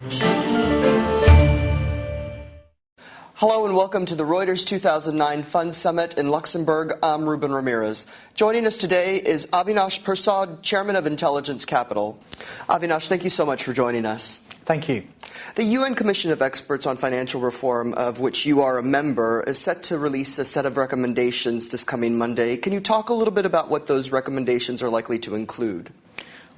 Hello and welcome to the Reuters 2009 Fund Summit in Luxembourg. I'm Ruben Ramirez. Joining us today is Avinash Persad, Chairman of Intelligence Capital. Avinash, thank you so much for joining us. Thank you. The UN Commission of Experts on Financial Reform, of which you are a member, is set to release a set of recommendations this coming Monday. Can you talk a little bit about what those recommendations are likely to include?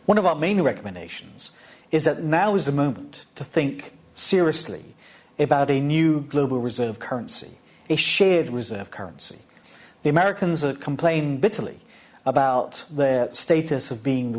One of our main recommendations is that now is the moment to think seriously about a new global reserve currency, a shared reserve currency. The Americans complain bitterly about their status of being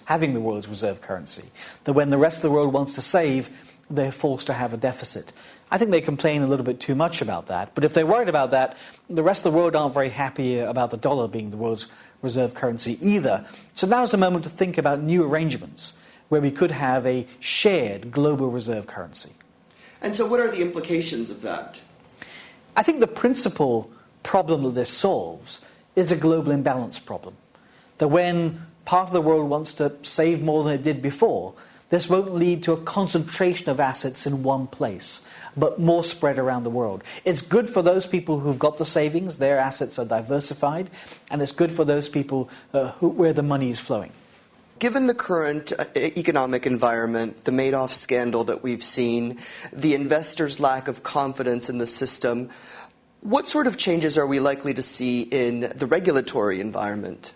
having the world's reserve currency, that when the rest of the world wants to save, they're forced to have a deficit. I think they complain a little bit too much about that, but if they're worried about that, the rest of the world aren't very happy about the dollar being the world's reserve currency either. So now's the moment to think about new arrangements where we could have a shared global reserve currency. And so what are the implications of that? I think the principal problem that this solves is a global imbalance problem. That when part of the world wants to save more than it did before, this won't lead to a concentration of assets in one place, but more spread around the world. It's good for those people who've got the savings, their assets are diversified, and it's good for those people where the money is flowing. Given the current economic environment, the Madoff scandal that we've seen, the investors' lack of confidence in the system, what sort of changes are we likely to see in the regulatory environment?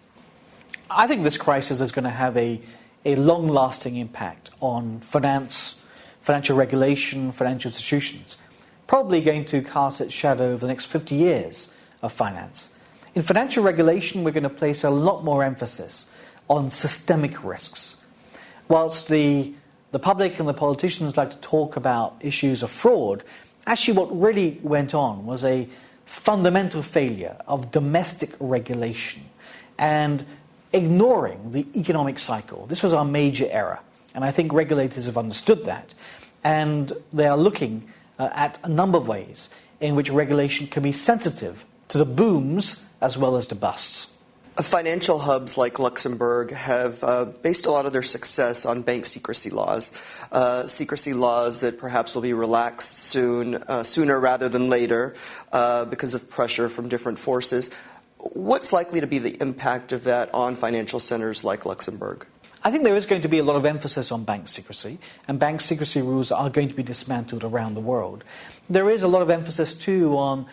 I think this crisis is going to have a long-lasting impact on financial regulation, financial institutions, probably going to cast its shadow over the next 50 years of finance. In financial regulation, we're going to place a lot more emphasis on systemic risks. Whilst the public and the politicians like to talk about issues of fraud, actually what really went on was a fundamental failure of domestic regulation and ignoring the economic cycle. This was our major error, and I think regulators have understood that, and they are looking at a number of ways in which regulation can be sensitive to the booms as well as the busts. Financial hubs like Luxembourg have based a lot of their success on bank secrecy laws that perhaps will be relaxed sooner rather than later because of pressure from different forces. What's likely to be the impact of that on financial centers like Luxembourg? I think there is going to be a lot of emphasis on bank secrecy, and bank secrecy rules are going to be dismantled around the world. There is a lot of emphasis too on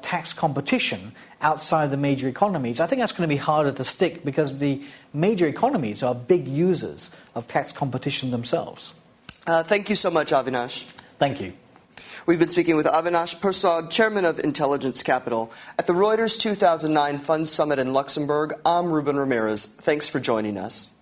tax competition outside the major economies. I think that's going to be harder to stick because the major economies are big users of tax competition themselves. Thank you so much, Avinash. Thank you. We've been speaking with Avinash Persad, Chairman of Intelligence Capital. At the Reuters 2009 Fund Summit in Luxembourg, I'm Ruben Ramirez. Thanks for joining us.